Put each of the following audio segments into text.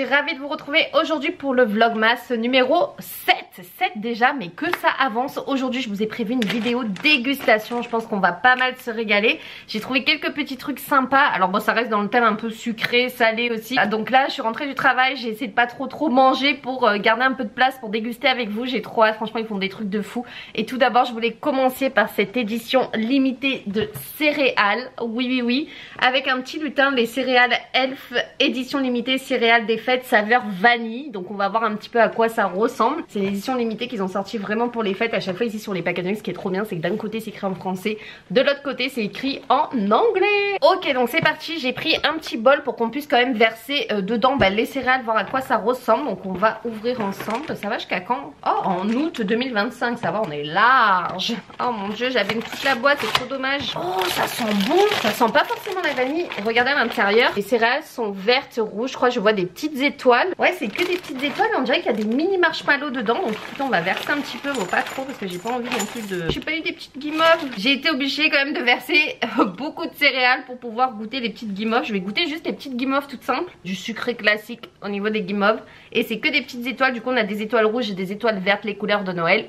ravie de vous retrouver aujourd'hui pour le Vlogmas numéro 7 déjà, mais que ça avance. Aujourd'hui je vous ai prévu une vidéo dégustation, je pense qu'on va pas mal se régaler. J'ai trouvé quelques petits trucs sympas, alors bon ça reste dans le thème un peu sucré, salé aussi. Donc là je suis rentrée du travail, j'ai essayé de pas trop manger pour garder un peu de place pour déguster avec vous. J'ai trop hâte, franchement ils font des trucs de fou. Et tout d'abord je voulais commencer par cette édition limitée de céréales, oui, avec un petit lutin, les céréales Elf édition limitée céréales des fêtes saveur vanille. Donc on va voir un petit peu à quoi ça ressemble. C'est une édition limitée qu'ils ont sorti vraiment pour les fêtes à chaque fois ici sur les packaging. Ce qui est trop bien c'est que d'un côté c'est écrit en français, de l'autre côté c'est écrit en anglais. Ok, donc c'est parti, j'ai pris un petit bol pour qu'on puisse quand même verser dedans les céréales, voir à quoi ça ressemble. Donc on va ouvrir ensemble. Ça va jusqu'à quand? Oh, en août 2025, ça va, on est large. Oh mon dieu, j'avais une toute la boîte, c'est trop dommage. Oh, ça sent bon, ça sent pas forcément la vanille. Regardez à l'intérieur, les céréales sont vertes, rouges, je crois que je vois des petites étoiles. Ouais, c'est que des petites étoiles, on dirait qu'il y a des mini marshmallows dedans. Donc écoutez, on va verser un petit peu, bon pas trop parce que j'ai pas envie non plus de... J'ai pas eu des petites guimauves. J'ai été obligée quand même de verser beaucoup de céréales pour pouvoir goûter les petites guimauves. Je vais goûter juste les petites guimauves toutes simples, du sucré classique au niveau des guimauves. Et c'est que des petites étoiles, du coup on a des étoiles rouges et des étoiles vertes, les couleurs de Noël.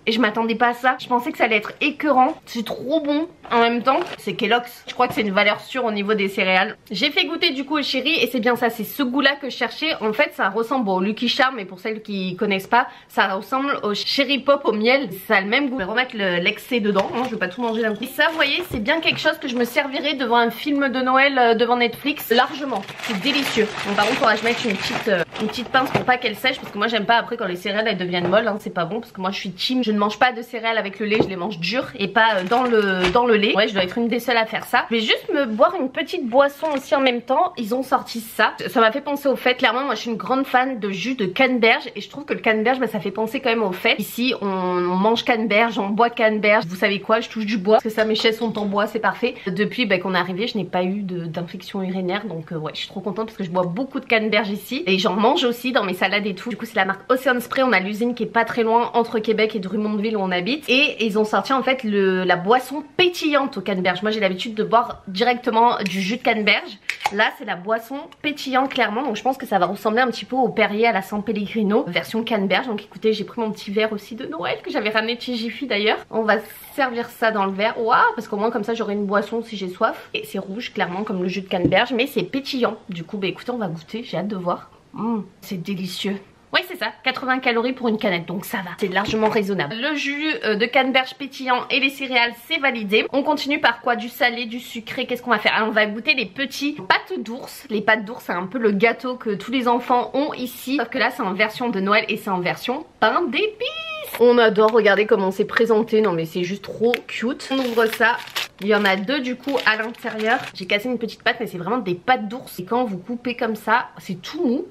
Et je m'attendais pas à ça, je pensais que ça allait être écœurant. C'est trop bon. En même temps c'est Kellogg's, je crois que c'est une valeur sûre au niveau des céréales. J'ai fait goûter du coup au chéri et c'est bien ça, c'est ce goût là que je cherchais. En fait ça ressemble au Lucky Charm, mais pour celles qui connaissent pas, ça ressemble au Cherry Pop au miel. Ça a le même goût. Je vais remettre l'excès dedans, hein, je vais pas tout manger d'un coup. Et ça vous voyez c'est bien quelque chose que je me servirais devant un film de Noël devant Netflix largement. C'est délicieux. Bon, par contre il faudra que je mette une petite pince pour pas qu'elle sèche, parce que moi j'aime pas après quand les céréales elles deviennent molles, hein, c'est pas bon. Parce que moi je suis team, je ne mange pas de céréales avec le lait, je les mange dures et pas dans le lait. Ouais, je dois être une des seules à faire ça. Je vais juste me boire une petite boisson aussi en même temps. Ils ont sorti ça. Ça m'a fait penser aux fêtes. Clairement, moi je suis une grande fan de jus de canneberge et je trouve que le canneberge, ça fait penser quand même aux fêtes. Ici, on mange canneberge, on boit canneberge. Vous savez quoi, je touche du bois parce que ça, mes chaises sont en bois, c'est parfait. Depuis qu'on est arrivé, je n'ai pas eu d'infection urinaire, donc ouais, je suis trop contente parce que je bois beaucoup de canneberge ici et j'en mange aussi dans mes salades et tout. Du coup, c'est la marque Ocean Spray. On a l'usine qui est pas très loin entre Québec et Drummondville où on habite, et ils ont sorti en fait la boisson pétillante au canneberge. Moi j'ai l'habitude de boire directement du jus de canneberge. Là c'est la boisson pétillante clairement, donc je pense que ça va ressembler un petit peu au Perrier à la San Pellegrino version canneberge. Donc écoutez, j'ai pris mon petit verre aussi de Noël que j'avais ramené de chez Jiffy d'ailleurs. On va servir ça dans le verre, waouh, parce qu'au moins comme ça j'aurai une boisson si j'ai soif. Et c'est rouge clairement comme le jus de canneberge, mais c'est pétillant. Du coup écoutez, on va goûter, j'ai hâte de voir. C'est délicieux. Oui c'est ça, 80 calories pour une canette, donc ça va, c'est largement raisonnable. Le jus de canneberge pétillant et les céréales c'est validé. On continue par quoi? Du salé, du sucré, qu'est-ce qu'on va faire? Alors on va goûter les petits pâtes d'ours. Les pâtes d'ours c'est un peu le gâteau que tous les enfants ont ici, sauf que là c'est en version de Noël et c'est en version pain d'épices. On adore, regardez comment c'est présenté, non mais c'est juste trop cute. On ouvre ça. Il y en a deux du coup à l'intérieur. J'ai cassé une petite pâte mais c'est vraiment des pâtes d'ours. Et quand vous coupez comme ça, c'est tout mou.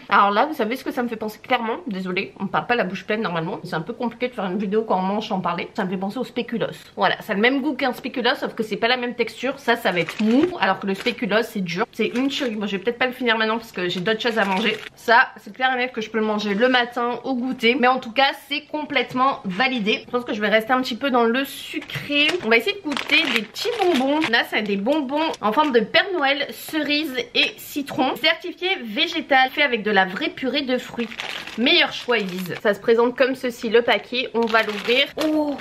Alors là vous savez ce que ça me fait penser clairement, désolé on parle pas la bouche pleine normalement, c'est un peu compliqué de faire une vidéo quand on mange sans parler. Ça me fait penser au spéculoos. Voilà, ça a le même goût qu'un spéculoos sauf que c'est pas la même texture. Ça va être mou alors que le spéculoos c'est dur. C'est une tuerie, moi je vais peut-être pas le finir maintenant parce que j'ai d'autres choses à manger. Ça c'est clair et net que je peux le manger le matin au goûter, mais en tout cas c'est complètement validé. Je pense que je vais rester un petit peu dans le sucré. On va essayer de goûter des petits bonbons. Là c'est des bonbons en forme de Père Noël, cerise et citron, certifié végétal, fait avec de la vraie purée de fruits. Meilleur choix ils disent. Ça se présente comme ceci le paquet, on va l'ouvrir. Oh,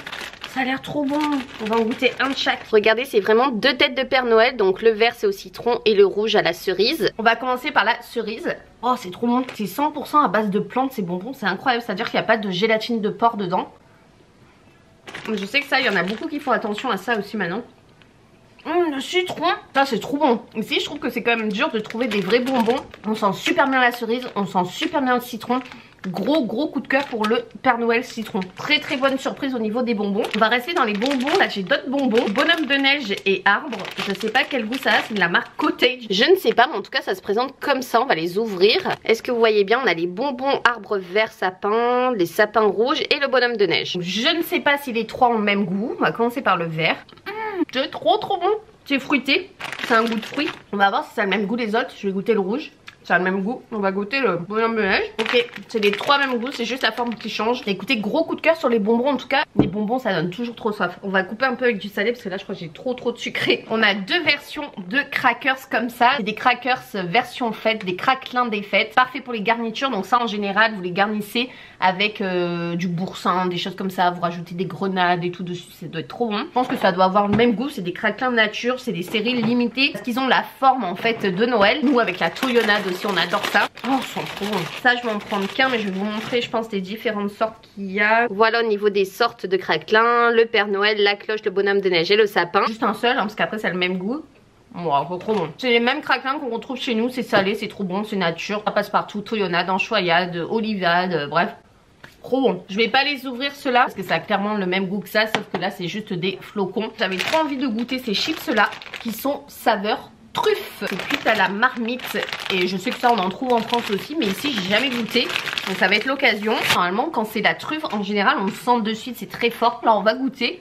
ça a l'air trop bon. On va en goûter un de chaque. Regardez, c'est vraiment deux têtes de Père Noël. Donc le vert c'est au citron et le rouge à la cerise. On va commencer par la cerise. Oh c'est trop bon. C'est 100% à base de plantes ces bonbons. C'est incroyable, c'est à dire qu'il n'y a pas de gélatine de porc dedans. Je sais que ça, il y en a beaucoup qui font attention à ça aussi maintenant. Le citron, ça c'est trop bon. Ici je trouve que c'est quand même dur de trouver des vrais bonbons. On sent super bien la cerise, on sent super bien le citron. Gros coup de cœur pour le Père Noël citron. Très bonne surprise au niveau des bonbons. On va rester dans les bonbons. Là j'ai d'autres bonbons, bonhomme de neige et arbre. Je sais pas quel goût ça a, c'est de la marque Cottage. Je ne sais pas mais en tout cas ça se présente comme ça. On va les ouvrir. Est-ce que vous voyez bien? On a les bonbons arbre vert sapin, les sapins rouges et le bonhomme de neige. Je ne sais pas si les trois ont le même goût. On va commencer par le vert. C'est trop bon. C'est fruité, c'est un goût de fruit. On va voir si ça a le même goût les autres. Je vais goûter le rouge. Ça a le même goût. On va goûter le bonhomme de neige. Ok, c'est les trois mêmes goûts, c'est juste la forme qui change. Écoutez, gros coup de cœur sur les bonbons en tout cas. Les bonbons ça donne toujours trop soif. On va couper un peu avec du salé parce que là je crois que j'ai trop de sucré. On a deux versions de crackers comme ça. C'est des crackers version fête, des craquelins des fêtes. Parfait pour les garnitures. Donc ça en général vous les garnissez avec du boursin, des choses comme ça. Vous rajoutez des grenades et tout dessus. Ça doit être trop bon. Je pense que ça doit avoir le même goût. C'est des craquelins nature. C'est des séries limitées parce qu'ils ont la forme en fait de Noël. Nous avec la Toyonade aussi on adore ça. Oh ils sont trop bons. Ça je vais en prendre qu'un mais je vais vous montrer je pense les différentes sortes qu'il y a. Voilà au niveau des sortes de craquelins. Le Père Noël, la cloche, le bonhomme de neige et le sapin. Juste un seul hein, parce qu'après ça a le même goût. Wow, c'est trop bon. C'est les mêmes craquelins qu'on retrouve chez nous. C'est salé, c'est trop bon, c'est nature. Ça passe partout. Toyonade, Anchoyade, Olivade, bref. Trop bon. Je vais pas les ouvrir ceux-là parce que ça a clairement le même goût que ça. Sauf que là c'est juste des flocons. J'avais trop envie de goûter ces chips là qui sont saveur truffe. C'est cuit à la marmite et je sais que ça on en trouve en France aussi mais ici j'ai jamais goûté donc ça va être l'occasion. Normalement quand c'est la truffe en général on le sent de suite, c'est très fort. Là on va goûter.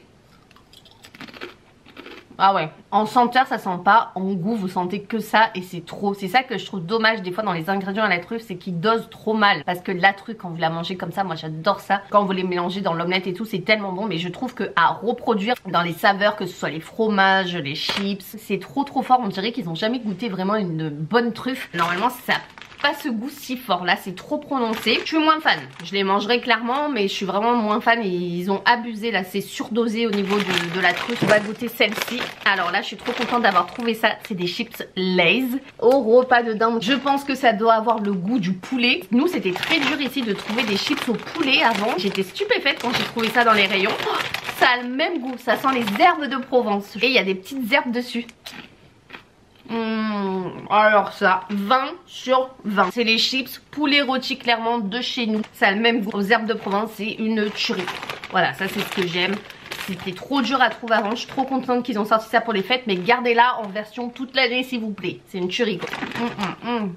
Ah ouais, en senteur ça sent pas, en goût vous sentez que ça et c'est trop. C'est ça que je trouve dommage des fois dans les ingrédients à la truffe, c'est qu'ils dosent trop mal. Parce que la truffe quand vous la mangez comme ça, moi j'adore ça. Quand vous les mélangez dans l'omelette et tout c'est tellement bon. Mais je trouve que à reproduire dans les saveurs, que ce soit les fromages, les chips, c'est trop fort. On dirait qu'ils ont jamais goûté vraiment une bonne truffe. Normalement ça pas ce goût si fort là, c'est trop prononcé. Je suis moins fan, je les mangerai clairement mais je suis vraiment moins fan et ils ont abusé là, c'est surdosé au niveau de la truffe. On va goûter celle-ci. Alors là je suis trop contente d'avoir trouvé ça, c'est des chips Lay's au repas de dinde. Je pense que ça doit avoir le goût du poulet. Nous c'était très dur ici de trouver des chips au poulet avant. J'étais stupéfaite quand j'ai trouvé ça dans les rayons. Oh, ça a le même goût, ça sent les herbes de Provence et il y a des petites herbes dessus. Alors ça, 20 sur 20. C'est les chips poulet rôti clairement de chez nous. Ça a le même goût aux herbes de Provence, c'est une tuerie. Voilà, ça c'est ce que j'aime. C'était trop dur à trouver avant, je suis trop contente qu'ils ont sorti ça pour les fêtes. Mais gardez-la en version toute l'année s'il vous plaît. C'est une tuerie quoi.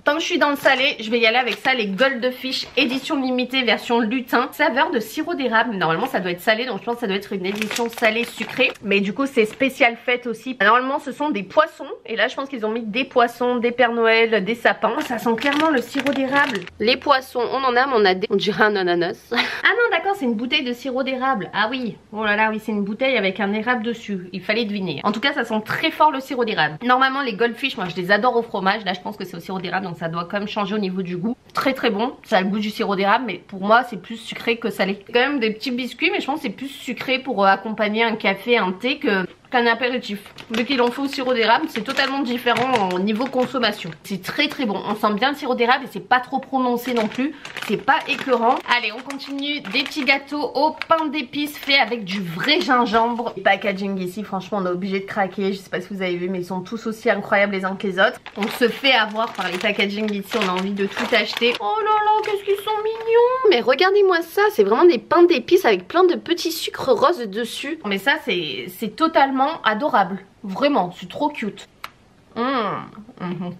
Tant que je suis dans le salé, je vais y aller avec ça, les Goldfish édition limitée version lutin. Saveur de sirop d'érable, normalement ça doit être salé. Donc je pense que ça doit être une édition salée sucrée. Mais du coup c'est spécial fête aussi. Normalement ce sont des poissons. Et là je pense qu'ils ont mis des poissons, des Pères Noël, des sapins. Oh, ça sent clairement le sirop d'érable. Les poissons on en a mais on a des... On dirait un ananas. Ah non d'accord, c'est une bouteille de sirop d'érable. Ah oui, oh là là oui, c'est une bouteille avec un érable dessus, il fallait deviner. En tout cas ça sent très fort le sirop d'érable. Normalement les Goldfish moi je les adore au fromage. Là je pense que c'est au sirop d'érable donc ça doit quand même changer au niveau du goût. Très bon, ça a le goût du sirop d'érable mais pour moi c'est plus sucré que salé. Quand même des petits biscuits mais je pense que c'est plus sucré pour accompagner un café, un thé qu'un apéritif. Vu qu'ils l'ont fait au sirop d'érable, c'est totalement différent au niveau consommation. C'est très bon. On sent bien le sirop d'érable et c'est pas trop prononcé non plus. C'est pas écœurant. Allez, on continue. Des petits gâteaux au pain d'épices fait avec du vrai gingembre. Les packaging ici, franchement, on est obligé de craquer. Je sais pas si vous avez vu, mais ils sont tous aussi incroyables les uns que les autres. On se fait avoir par les packaging ici. On a envie de tout acheter. Oh là là, qu'est-ce qu'ils sont mignons! Mais regardez-moi ça. C'est vraiment des pains d'épices avec plein de petits sucres roses dessus. Mais ça, c'est totalement adorable, vraiment, c'est trop cute.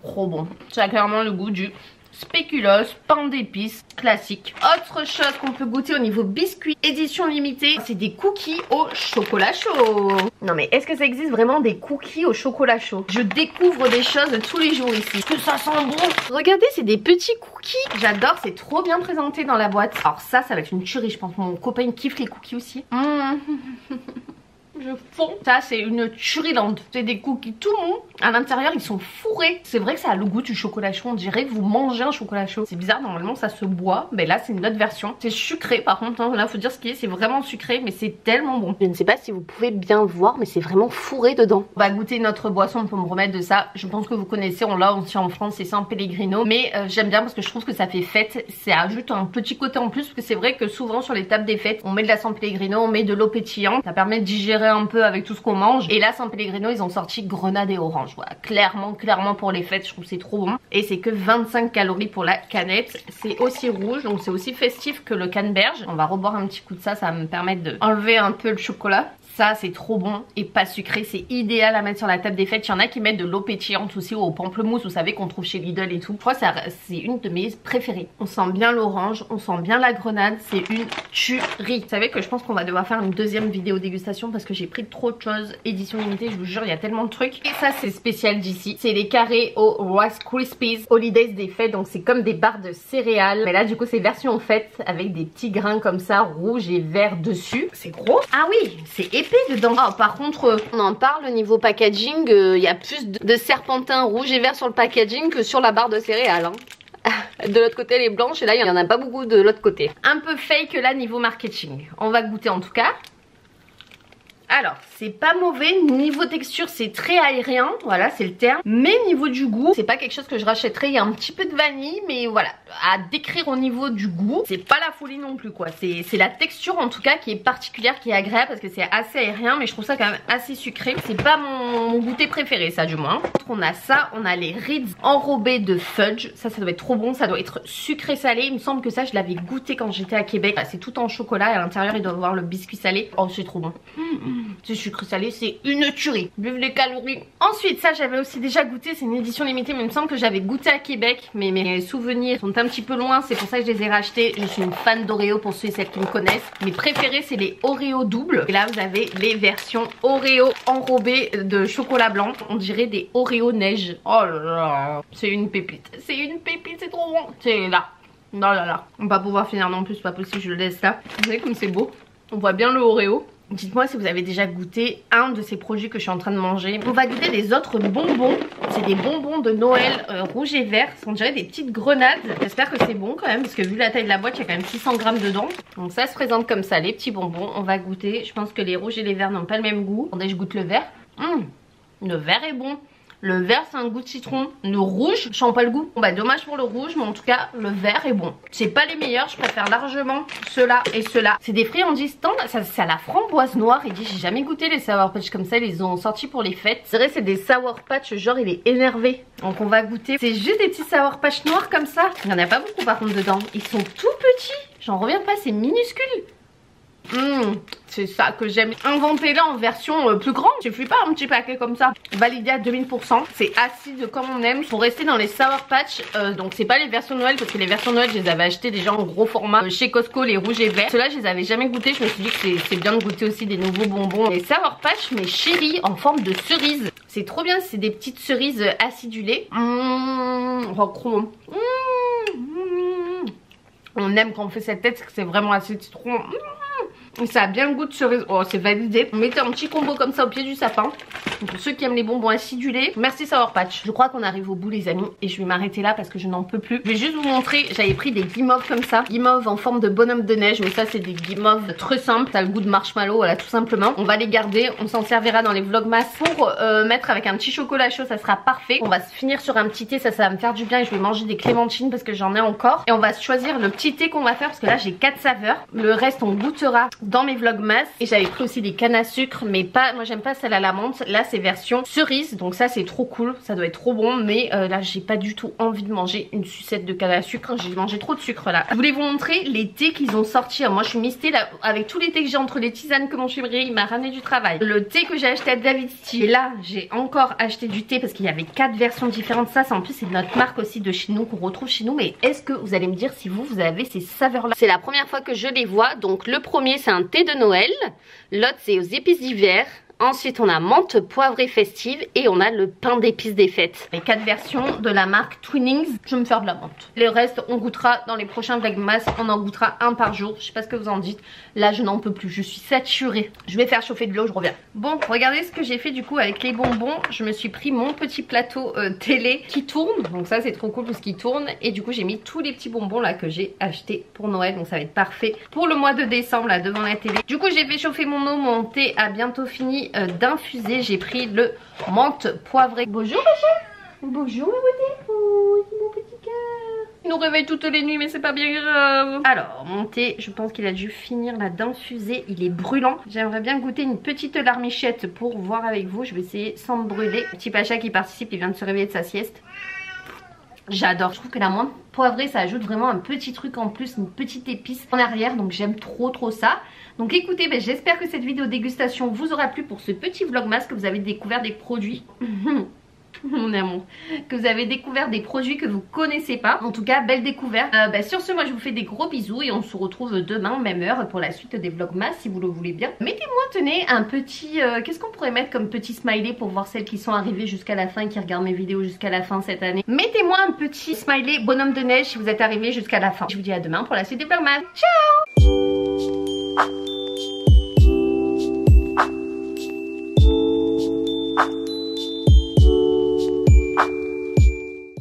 Trop bon. Ça a clairement le goût du spéculoos, pain d'épices classique. Autre chose qu'on peut goûter au niveau biscuits édition limitée, c'est des cookies au chocolat chaud. Non mais est-ce que ça existe vraiment des cookies au chocolat chaud? Je découvre des choses tous les jours ici. Que ça sent bon. Regardez, c'est des petits cookies. J'adore, c'est trop bien présenté dans la boîte. Alors ça va être une tuerie, je pense. Mon copain kiffe les cookies aussi. Je fonds. Ça c'est une tuerie-lande. C'est des cookies tout mous. À l'intérieur ils sont fourrés. C'est vrai que ça a le goût du chocolat chaud. On dirait que vous mangez un chocolat chaud. C'est bizarre, normalement ça se boit. Mais là c'est une autre version. C'est sucré par contre hein. Là faut dire ce qui est. C'est vraiment sucré mais c'est tellement bon. Je ne sais pas si vous pouvez bien voir mais c'est vraiment fourré dedans. On va goûter notre boisson. On peut me remettre de ça. Je pense que vous connaissez. On l'a aussi en France. C'est San Pellegrino. Mais j'aime bien parce que je trouve que ça fait fête. Ça ajoute un petit côté en plus. Parce que c'est vrai que souvent sur les tables des fêtes on met de la San Pellegrino. On met de l'eau pétillante. Ça permet de digérer un peu avec tout ce qu'on mange. Et là San Pellegrino ils ont sorti grenade et orange. Voilà, clairement pour les fêtes je trouve c'est trop bon. Et c'est que 25 calories pour la canette. C'est aussi rouge donc c'est aussi festif que le canneberge. On va reboire un petit coup de ça, ça va me permettre d'enlever un peu le chocolat. Ça c'est trop bon et pas sucré, c'est idéal à mettre sur la table des fêtes. Il y en a qui mettent de l'eau pétillante aussi au pamplemousse, vous savez qu'on trouve chez Lidl et tout. Je crois que c'est une de mes préférées. On sent bien l'orange, on sent bien la grenade, c'est une tuerie. Vous savez que je pense qu'on va devoir faire une deuxième vidéo dégustation parce que j'ai pris trop de choses. Édition limitée, je vous jure, il y a tellement de trucs. Et ça c'est spécial d'ici, c'est les carrés au Rice Krispies Holidays des fêtes. Donc c'est comme des barres de céréales, mais là du coup c'est version fête avec des petits grains comme ça, rouge et vert dessus. C'est gros. Ah oui, c'est épais dedans. Oh, par contre, on en parle au niveau packaging, il y a plus de serpentins rouge et vert sur le packaging que sur la barre de céréales. Hein. De l'autre côté elle est blanche et là il n'y en a pas beaucoup de l'autre côté. Un peu fake là niveau marketing. On va goûter en tout cas. Alors, c'est pas mauvais, niveau texture c'est très aérien, voilà c'est le terme. Mais niveau du goût, c'est pas quelque chose que je rachèterais, il y a un petit peu de vanille, mais voilà, à décrire au niveau du goût, c'est pas la folie non plus quoi. C'est la texture en tout cas qui est particulière, qui est agréable parce que c'est assez aérien, mais je trouve ça quand même assez sucré. C'est pas mon goûter préféré ça du moins. On a ça, on a les Ritz enrobés de fudge, ça doit être trop bon, ça doit être sucré salé. Il me semble que ça je l'avais goûté quand j'étais à Québec. C'est tout en chocolat et à l'intérieur il doit avoir le biscuit salé. Oh c'est trop bon. C'est sucré salé, c'est une tuerie. Vive les calories. Ensuite, ça j'avais aussi déjà goûté, c'est une édition limitée, mais il me semble que j'avais goûté à Québec. Mais mes souvenirs sont un petit peu loin, c'est pour ça que je les ai rachetés. Je suis une fan d'Oreo pour ceux et celles qui me connaissent. Mes préférés, c'est les Oreo doubles. Et là, vous avez les versions Oreo enrobées de chocolat blanc. On dirait des Oreo neige. Oh là là, c'est une pépite. C'est une pépite, c'est trop bon. C'est là. Non là là. On va pas pouvoir finir non plus, c'est pas possible, je le laisse là. Vous voyez comme c'est beau. On voit bien le Oreo. Dites-moi si vous avez déjà goûté un de ces produits que je suis en train de manger. On va goûter des autres bonbons. C'est des bonbons de Noël rouge et vert. On dirait des petites grenades. J'espère que c'est bon quand même parce que vu la taille de la boîte, il y a quand même 600 grammes dedans. Donc ça se présente comme ça, les petits bonbons. On va goûter. Je pense que les rouges et les verts n'ont pas le même goût. Attendez, je goûte le vert. Le vert est bon. Le vert c'est un goût de citron. Le rouge, je sens pas le goût. Bon bah dommage pour le rouge, mais en tout cas le vert est bon. C'est pas les meilleurs, je préfère largement ceux-là et ceux-là. C'est des friandises tendres, ça c'est à la framboise noire. Il dit j'ai jamais goûté les Sour Patch comme ça, ils les ont sortis pour les fêtes. C'est vrai c'est des Sour Patch genre il est énervé. Donc on va goûter. C'est juste des petits Sour Patch noirs comme ça. Il y en a pas beaucoup par contre dedans. Ils sont tout petits. J'en reviens pas, c'est minuscule. C'est ça que j'aime. Inventez-la en version plus grande. Je fais pas un petit paquet comme ça. Validé à 2000%. C'est acide comme on aime. Pour rester dans les Sour Patch, donc c'est pas les versions Noël parce que les versions Noël je les avais achetées déjà en gros format chez Costco, les rouges et verts. Ceux-là je les avais jamais goûtés. Je me suis dit que c'est bien de goûter aussi des nouveaux bonbons. Les Sour Patch mais chéris en forme de cerise. C'est trop bien, c'est des petites cerises acidulées. On aime quand on fait cette tête, c'est que c'est vraiment assez citron. Ça a bien le goût de cerise. Oh c'est validé. Mettez un petit combo comme ça au pied du sapin. Pour ceux qui aiment les bonbons acidulés, merci Sour Patch. Je crois qu'on arrive au bout les amis. Et je vais m'arrêter là parce que je n'en peux plus. Je vais juste vous montrer, j'avais pris des guimauves comme ça. Guimauves en forme de bonhomme de neige. Mais ça c'est des guimauves très simples. Ça a le goût de marshmallow, voilà tout simplement. On va les garder, on s'en servira dans les vlogmas pour mettre avec un petit chocolat chaud. Ça sera parfait. On va se finir sur un petit thé, ça va me faire du bien. Et je vais manger des clémentines parce que j'en ai encore. Et on va choisir le petit thé qu'on va faire parce que là j'ai 4 saveurs. Le reste on goûtera dans mes vlogmas. Et j'avais pris aussi des cannes à sucre, mais pas, moi j'aime pas celle à la menthe. Là c'est version cerise, donc ça c'est trop cool, ça doit être trop bon. Mais là j'ai pas du tout envie de manger une sucette de canne à sucre, j'ai mangé trop de sucre là. Je voulais vous montrer les thés qu'ils ont sortis. Moi je suis Miss Thé là, avec tous les thés que j'ai entre les tisanes que mon chéri il m'a ramené du travail. Le thé que j'ai acheté à David Tea. Et là j'ai encore acheté du thé parce qu'il y avait 4 versions différentes. Ça en plus c'est notre marque aussi de chez nous qu'on retrouve chez nous. Mais est-ce que vous allez me dire si vous avez ces saveurs là? C'est la première fois que je les vois. Donc le premier c'est un thé de Noël, l'autre c'est aux épices d'hiver. Ensuite on a menthe poivrée festive et on a le pain d'épices des fêtes. Les 4 versions de la marque Twinings. Je vais me faire de la menthe. Le reste on goûtera dans les prochains vlogmas. On en goûtera un par jour. Je sais pas ce que vous en dites. Là je n'en peux plus. Je suis saturée. Je vais faire chauffer de l'eau, je reviens. Bon, regardez ce que j'ai fait du coup avec les bonbons. Je me suis pris mon petit plateau télé qui tourne. Donc ça c'est trop cool parce qu'il tourne. Et du coup j'ai mis tous les petits bonbons là que j'ai achetés pour Noël. Donc ça va être parfait pour le mois de décembre là devant la télé. Du coup j'ai fait chauffer mon eau. Mon thé a bientôt fini d'infuser. J'ai pris le menthe poivré. Bonjour Rachel. Bonjour ma beauté. Oh, c'est mon petit cœur. Il nous réveille toutes les nuits mais c'est pas bien grave. Alors mon thé je pense qu'il a dû finir là d'infuser. Il est brûlant. J'aimerais bien goûter une petite larmichette pour voir avec vous. Je vais essayer sans me brûler. Petit Pacha qui participe, il vient de se réveiller de sa sieste. J'adore, je trouve que la menthe poivrée ça ajoute vraiment un petit truc en plus, une petite épice en arrière, donc j'aime trop ça. Donc écoutez, j'espère que cette vidéo dégustation vous aura plu pour ce petit vlogmas, que vous avez découvert des produits mon amour, que vous avez découvert des produits que vous connaissez pas. En tout cas, belle découverte. Sur ce, moi je vous fais des gros bisous et on se retrouve demain même heure pour la suite des vlogmas si vous le voulez bien. Mettez-moi, tenez, un petit qu'est-ce qu'on pourrait mettre comme petit smiley pour voir celles qui sont arrivées jusqu'à la fin et qui regardent mes vidéos jusqu'à la fin cette année. Mettez-moi un petit smiley bonhomme de neige si vous êtes arrivés jusqu'à la fin. Je vous dis à demain pour la suite des vlogmas. Ciao!